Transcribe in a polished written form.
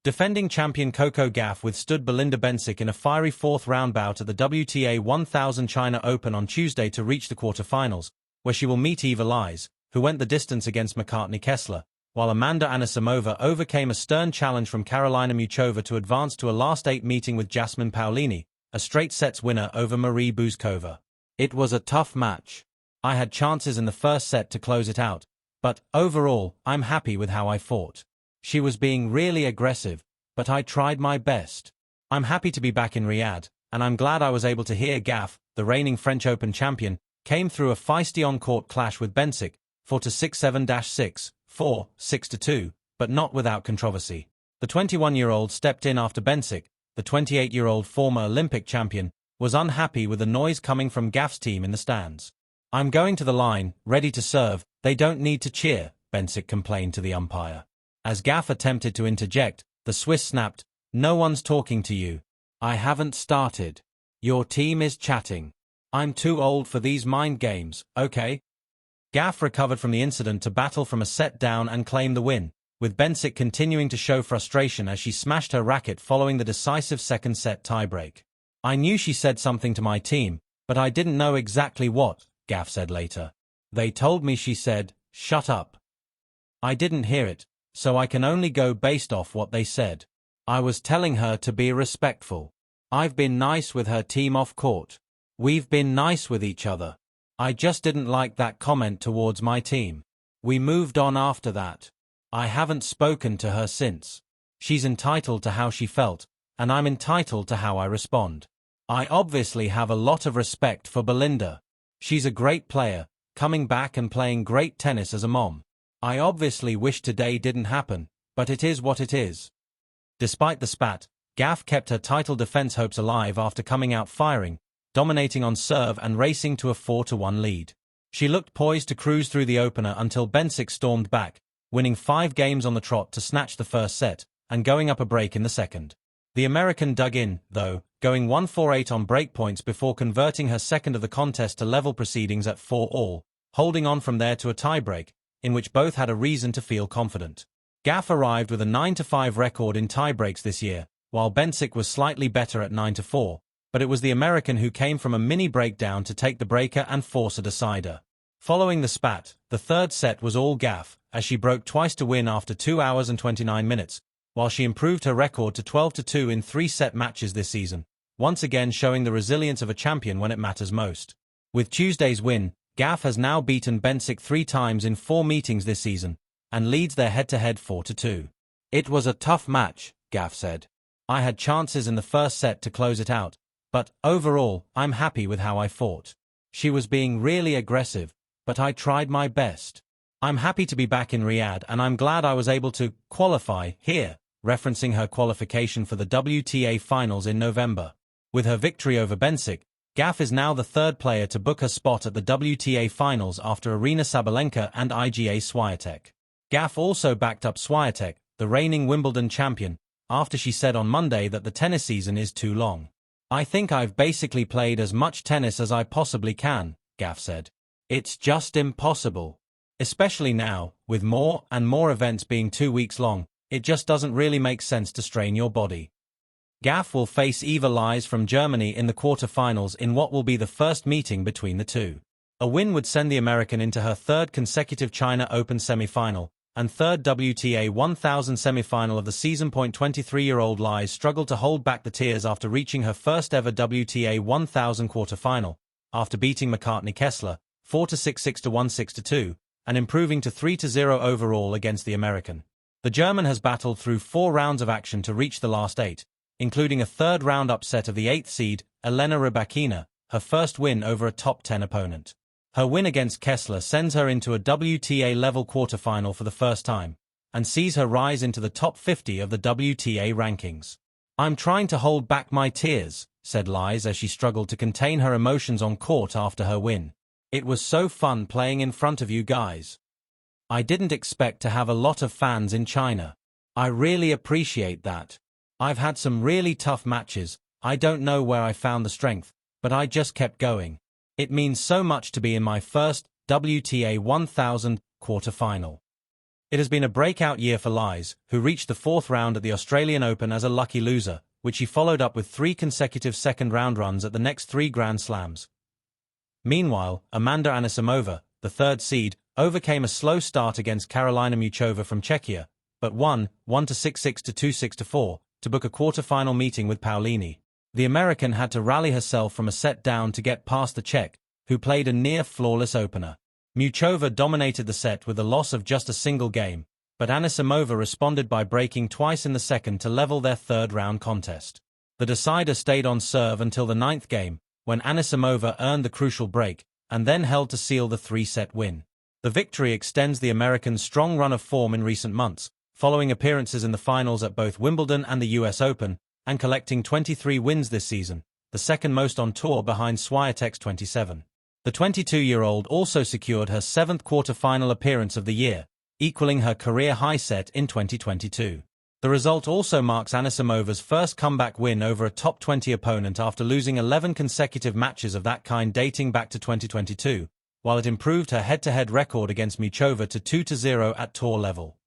Defending champion Coco Gauff withstood Belinda Bencic in a fiery fourth-round bout at the WTA 1000 China Open on Tuesday to reach the quarterfinals, where she will meet Eva Lies, who went the distance against Courtney Kessler, while Amanda Anisimova overcame a stern challenge from Karolina Muchova to advance to a last-eight meeting with Jasmine Paolini, a straight-sets winner over Marie Buzkova. It was a tough match. I had chances in the first set to close it out, but, overall, I'm happy with how I fought. She was being really aggressive, but I tried my best. I'm happy to be back in Riyadh, and I'm glad I was able to hear Gauff, the reigning French Open champion, came through a feisty on-court clash with Bencic, 4-6-7-6, 4, 6-2, but not without controversy. The 21-year-old stepped in after Bencic, the 28-year-old former Olympic champion, was unhappy with the noise coming from Gauff's team in the stands. "I'm going to the line, ready to serve, they don't need to cheer," Bencic complained to the umpire. As Gauff attempted to interject, the Swiss snapped, "No one's talking to you. I haven't started. Your team is chatting. I'm too old for these mind games, okay?" Gauff recovered from the incident to battle from a set down and claim the win, with Bencic continuing to show frustration as she smashed her racket following the decisive second set tiebreak. "I knew she said something to my team, but I didn't know exactly what," Gauff said later. "They told me she said, 'Shut up.' I didn't hear it, so I can only go based off what they said. I was telling her to be respectful. I've been nice with her team off court. We've been nice with each other. I just didn't like that comment towards my team. We moved on after that. I haven't spoken to her since. She's entitled to how she felt, and I'm entitled to how I respond. I obviously have a lot of respect for Belinda. She's a great player, coming back and playing great tennis as a mom. I obviously wish today didn't happen, but it is what it is." Despite the spat, Gauff kept her title defense hopes alive after coming out firing, dominating on serve and racing to a 4-1 lead. She looked poised to cruise through the opener until Bencic stormed back, winning 5 games on the trot to snatch the first set, and going up a break in the second. The American dug in, though, going 1-4-8 on break points before converting her second of the contest to level proceedings at 4-all, holding on from there to a tiebreak, in which both had a reason to feel confident. Gauff arrived with a 9-5 record in tiebreaks this year, while Bencic was slightly better at 9-4, but it was the American who came from a mini breakdown to take the breaker and force a decider. Following the spat, the third set was all Gauff, as she broke twice to win after 2 hours and 29 minutes, while she improved her record to 12-2 in 3-set matches this season, once again showing the resilience of a champion when it matters most. With Tuesday's win, Gauff has now beaten Bencic 3 times in 4 meetings this season, and leads their head-to-head 4-2. "It was a tough match," Gauff said. "I had chances in the first set to close it out, but, overall, I'm happy with how I fought. She was being really aggressive, but I tried my best. I'm happy to be back in Riyadh and I'm glad I was able to qualify here," referencing her qualification for the WTA Finals in November. With her victory over Bencic, Gauff is now the third player to book a spot at the WTA Finals after Aryna Sabalenka and Iga Swiatek. Gauff also backed up Swiatek, the reigning Wimbledon champion, after she said on Monday that the tennis season is too long. "I think I've basically played as much tennis as I possibly can," Gauff said. "It's just impossible. Especially now, with more and more events being 2 weeks long, it just doesn't really make sense to strain your body." Gauff will face Eva Lies from Germany in the quarterfinals in what will be the first meeting between the two. A win would send the American into her 3rd consecutive China Open semifinal, and 3rd WTA 1000 semifinal of the season. 23-year-old Lies struggled to hold back the tears after reaching her first ever WTA 1000 quarterfinal, after beating Courtney Kessler 4-6, 6-1, 6-2, and improving to 3-0 overall against the American. The German has battled through 4 rounds of action to reach the last 8, including a 3rd-round upset of the 8th seed, Elena Rybakina, her first win over a top 10 opponent. Her win against Kessler sends her into a WTA-level quarterfinal for the first time, and sees her rise into the top 50 of the WTA rankings. "I'm trying to hold back my tears," said Lies as she struggled to contain her emotions on court after her win. "It was so fun playing in front of you guys. I didn't expect to have a lot of fans in China. I really appreciate that. I've had some really tough matches, I don't know where I found the strength, but I just kept going. It means so much to be in my first WTA 1000 quarterfinal. It has been a breakout year for Lies, who reached the fourth round at the Australian Open as a lucky loser, which she followed up with 3 consecutive second-round runs at the next 3 Grand Slams. Meanwhile, Amanda Anisimova, the third seed, overcame a slow start against Karolina Muchova from Czechia, but won 1-6-6 to 2-6-4 to book a quarter-final meeting with Paolini. The American had to rally herself from a set down to get past the Czech, who played a near-flawless opener. Muchova dominated the set with the loss of just a single game, but Anisimova responded by breaking twice in the second to level their third-round contest. The decider stayed on serve until the 9th game, when Anisimova earned the crucial break, and then held to seal the 3-set win. The victory extends the American's strong run of form in recent months, following appearances in the finals at both Wimbledon and the US Open, and collecting 23 wins this season, the second most on tour behind Swiatek's 27. The 22-year-old also secured her 7th quarter-final appearance of the year, equaling her career high set in 2022. The result also marks Anisimova's first comeback win over a top 20 opponent after losing 11 consecutive matches of that kind dating back to 2022, while it improved her head-to-head record against Muchova to 2-0 at tour level.